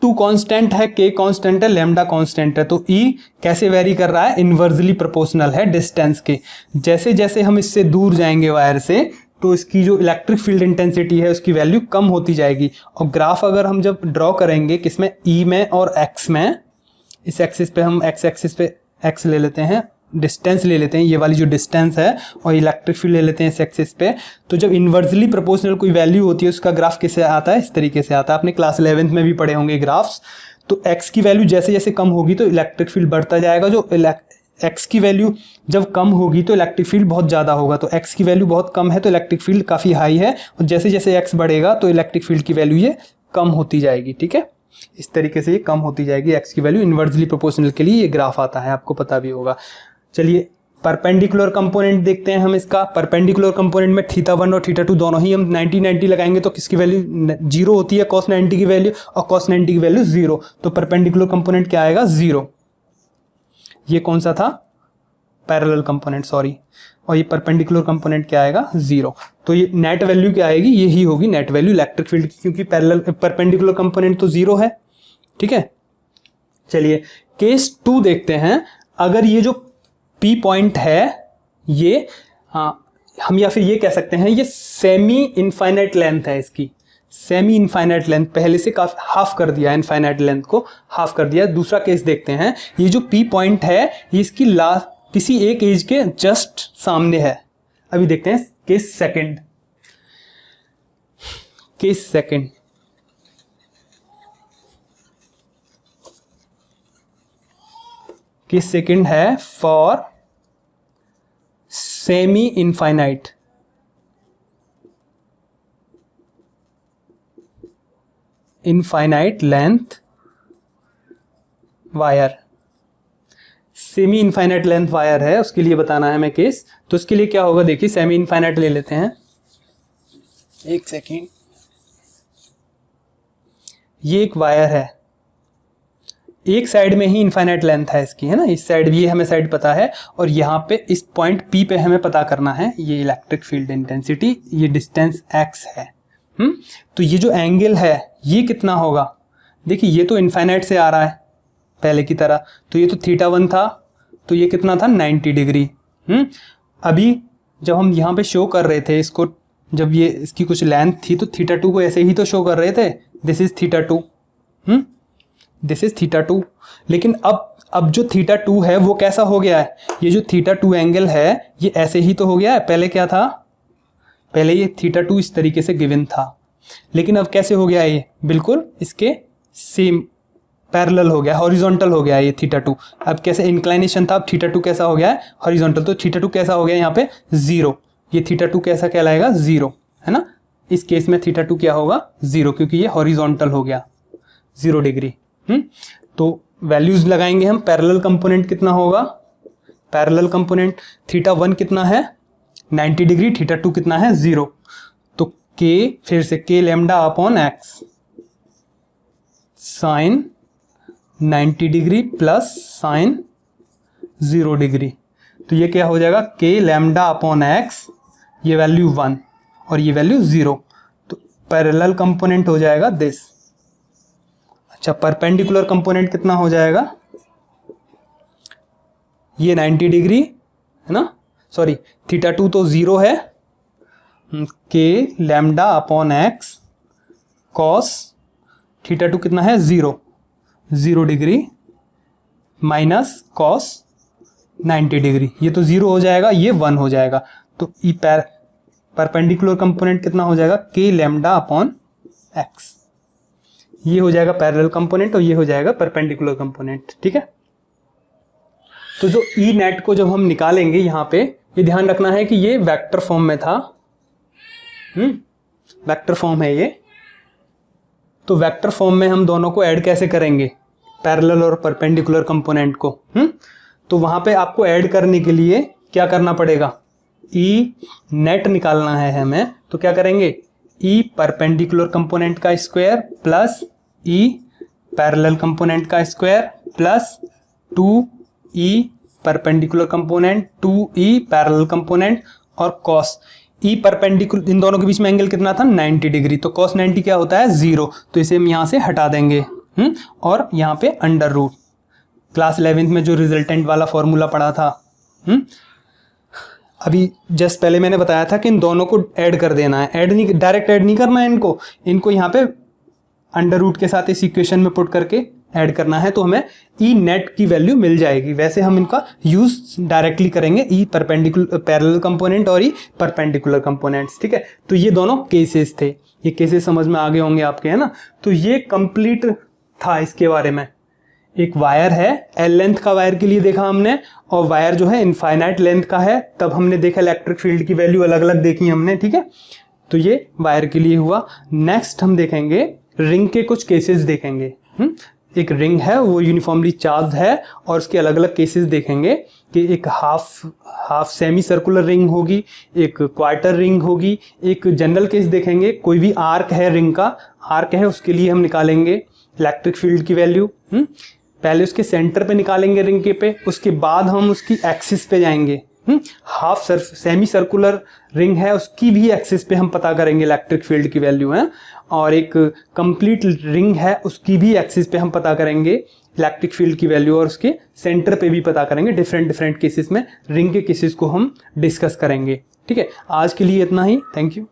S1: 2 कांस्टेंट है, k कांस्टेंट है, लैम्डा कांस्टेंट है, तो E कैसे वेरी कर रहा है, इनवर्सली प्रोपोर्शनल है डिस्टेंस के। जैसे जैसे हम इससे दूर जाएंगे वायर से तो इसकी जो इलेक्ट्रिक फील्ड इंटेंसिटी है उसकी वैल्यू कम होती जाएगी। और ग्राफ अगर हम जब ड्रॉ करेंगे किसमें, E में और x में, इस एक्सिस पे हम x एक्सिस पे x ले लेते हैं, डिस्टेंस ले लेते हैं, ये वाली जो डिस्टेंस है, और इलेक्ट्रिक फील्ड ले लेते हैं इस एक्सिस पे, तो जब इन्वर्सली प्रोपोर्शनल कोई वैल्यू होती है उसका ग्राफ कैसे आता है, इस तरीके से आता है। आपने क्लास 11th में भी पढ़े होंगे ग्राफ्स। तो x की वैल्यू जैसे जैसे कम होगी तो इलेक्ट्रिक फील्ड बढ़ता जाएगा, जो x की वैल्यू जब कम होगी तो इलेक्ट्रिक फील्ड बहुत ज़्यादा होगा। तो x की वैल्यू बहुत कम है तो इलेक्ट्रिक फील्ड काफ़ी हाई है, और जैसे जैसे x बढ़ेगा तो इलेक्ट्रिक फील्ड की वैल्यू ये कम होती जाएगी। ठीक है, इस तरीके से ये कम होती जाएगी x की वैल्यू। इन्वर्सली प्रोपोर्शनल के लिए ये ग्राफ आता है, आपको पता भी होगा। चलिए परपेंडिकुलर कंपोनेंट देखते हैं हम इसका। परपेंडिकुलर कंपोनेंट में θ1 और θ2 दोनों ही हम 90 लगाएंगे तो किसकी वैल्यू 0 होती है, cos 90 की वैल्यू, और cos 90 की वैल्यू 0, तो परपेंडिकुलर कंपोनेंट क्या आएगा 0। ये कौन सा था, पैरेलल कंपोनेंट, सॉरी, और ये परपेंडिकुलर कंपोनेंट क्या आएगा 0। तो ये नेट वैल्यू क्या आएगी, यही होगी नेट वैल्यू इलेक्ट्रिक फील्ड की, क्योंकि परपेंडिकुलर कंपोनेंट तो 0 है। ठीक है, चलिए केस 2 देखते हैं। अगर ये जो P पॉइंट है ये हम या फिर ये कह सकते हैं ये सेमी इनफाइनाइट लेंथ है, इसकी सेमी इनफाइनाइट लेंथ, पहले से काफी हाफ कर दिया, इनफाइनाइट लेंथ को हाफ कर दिया। दूसरा केस देखते हैं, ये जो P पॉइंट है ये इसकी लास्ट किसी एक एज के जस्ट सामने है। अभी देखते हैं case second. Case second, case second है for semi infinite length wire. Semi infinite length wire है, उसके लिए बताना है हमें केस। तो उसके लिए क्या होगा, देखिए सेमी इनफाइनाइट ले लेते हैं, एक सेकेंड। ये एक वायर है, एक साइड में ही इनफाइनाइट लेंथ है इसकी, है ना, इस साइड भी हमें साइड पता है, और यहाँ पे इस पॉइंट P पे हमें पता करना है ये इलेक्ट्रिक फील्ड इंटेंसिटी, ये डिस्टेंस x है। तो ये जो एंगल है ये कितना होगा, देखिए ये तो इनफाइनाइट से आ रहा है पहले की तरह, तो ये तो θ1 था, तो ये कितना था 90 डिग्री। अभी जब हम यहाँ पे शो कर रहे थे इसको, जब ये इसकी कुछ लेंथ थी तो θ2 को ऐसे ही तो शो कर रहे थे, दिस इज θ2, दिस इज θ2। लेकिन अब जो θ2 है वो कैसा हो गया है, ये जो θ2 एंगल है ये ऐसे ही तो हो गया है। पहले क्या था, पहले ये θ2 इस तरीके से गिवन था, लेकिन अब कैसे हो गया है, ये बिल्कुल इसके सेम पैरेलल हो गया, हॉरिजॉन्टल हो गया है ये θ2। अब कैसे इंक्लाइनेशन था, अब θ2 कैसा हो गया है, हॉरिजॉन्टल। तो θ2 कैसा हो गया यहाँ पे 0, ये θ2 कैसा कहलाएगा 0, है ना। इस केस में θ2 क्या होगा 0, क्योंकि ये हॉरिजॉन्टल हो गया 0 डिग्री। तो वैल्यूज लगाएंगे हम। पैरेलल कंपोनेंट कितना होगा, पैरेलल कंपोनेंट θ1 कितना है 90 डिग्री, θ2 कितना है 0, तो k फिर से k lambda upon x sine 90 degree plus sine 0 degree, तो ये क्या हो जाएगा k लैम्डा अपॉन एक्स, ये वैल्यू 1 और ये वैल्यू 0, तो पैरेलल कंपोनेंट हो जाएगा दिस। अच्छा, परपेंडिकुलर कंपोनेंट कितना हो जाएगा, ये 90 डिग्री है ना, सॉरी θ2 तो 0 है, k lambda upon x cos θ2 कितना है 0 डिग्री माइनस कॉस 90 डिग्री, ये तो 0 हो जाएगा, ये 1 हो जाएगा। तो ई परपेंडिकुलर कंपोनेंट कितना हो जाएगा, k लैम्डा अपॉन एक्स, ये हो जाएगा पैरेलल कंपोनेंट और ये हो जाएगा परपेंडिकुलर कंपोनेंट। ठीक है, तो जो ई नेट को जब हम निकालेंगे यहाँ पे, ये ध्यान रखना है कि ये वेक्टर फॉर्म में था, वेक्टर फॉर्म है ये। तो वेक्टर फॉर्म में हम दोनों को ऐड कैसे करेंगे, पैरेलल और परपेंडिकुलर कंपोनेंट को। तो वहां पे आपको ऐड करने के लिए क्या करना पड़ेगा, ई नेट निकालना है हमें। तो क्या करेंगे, ई परपेंडिकुलर कंपोनेंट का square plus E parallel component का square plus 2e perpendicular component 2e parallel component और cos ई परपेंडिकुलर, इन दोनों के बीच में एंगल कितना था 90 डिग्री, तो cos 90 क्या होता है 0, तो इसे हम यहाँ से हटा देंगे। और यहाँ पे अंडर रूट, क्लास 11th में जो रिजल्टेंट वाला फॉर्मूला पढ़ा था, अभी जस्ट पहले मैंने बताया था कि इन दोनों को ऐड कर देना है, ऐड नहीं, डायरेक्ट ऐड नहीं करना है इनको यहाँ पे अंडर रूट के साथ इस इक्वेशन में पुट करके ऐड करना है, तो हमें ई नेट की वैल्यू मिल जाएगी। वैसे हम इनका यूज डायरेक्टली करेंगे, ई परपेंडिकुलर पैरेलल कंपोनेंट और ई परपेंडिकुलर कंपोनेंट्स। ठीक है, तो ये दोनों केसेस थे, ये केसेस समझ में आ गए होंगे आपके, है ना। तो ये कंप्लीट था इसके बारे में। एक वायर है, एल लेंथ का वायर के लिए देखा हमने, और वायर जो है इनफाइनाइट लेंथ का है, तब हमने देखा इलेक्ट्रिक फील्ड की वैल्यू अलग अलग देखी हमने। ठीक है, तो ये वायर के लिए हुआ। नेक्स्ट हम देखेंगे रिंग के कुछ केसेस देखेंगे। एक रिंग है वो यूनिफॉर्मली चार्ज है, और उसके अलग अलग केसेस देखेंगे कि एक हाफ सेमी सर्कुलर रिंग होगी, एक क्वार्टर रिंग होगी, एक जनरल केस देखेंगे, कोई भी आर्क है, रिंग का आर्क है, उसके लिए हम निकालेंगे इलेक्ट्रिक फील्ड की वैल्यू। पहले उसके सेंटर पे निकालेंगे रिंग के पे, उसके बाद हम उसकी एक्सिस पे जाएंगे। सेमी सर्कुलर रिंग है, उसकी भी एक्सिस पे हम पता करेंगे इलेक्ट्रिक फील्ड की वैल्यू है, और एक कंप्लीट रिंग है, उसकी भी एक्सिस पे हम पता करेंगे इलेक्ट्रिक फील्ड की वैल्यू, और उसके सेंटर पे भी पता करेंगे। डिफरेंट केसेस में रिंग के केसेस को हम डिस्कस करेंगे। ठीक है, आज के लिए इतना ही, थैंक यू।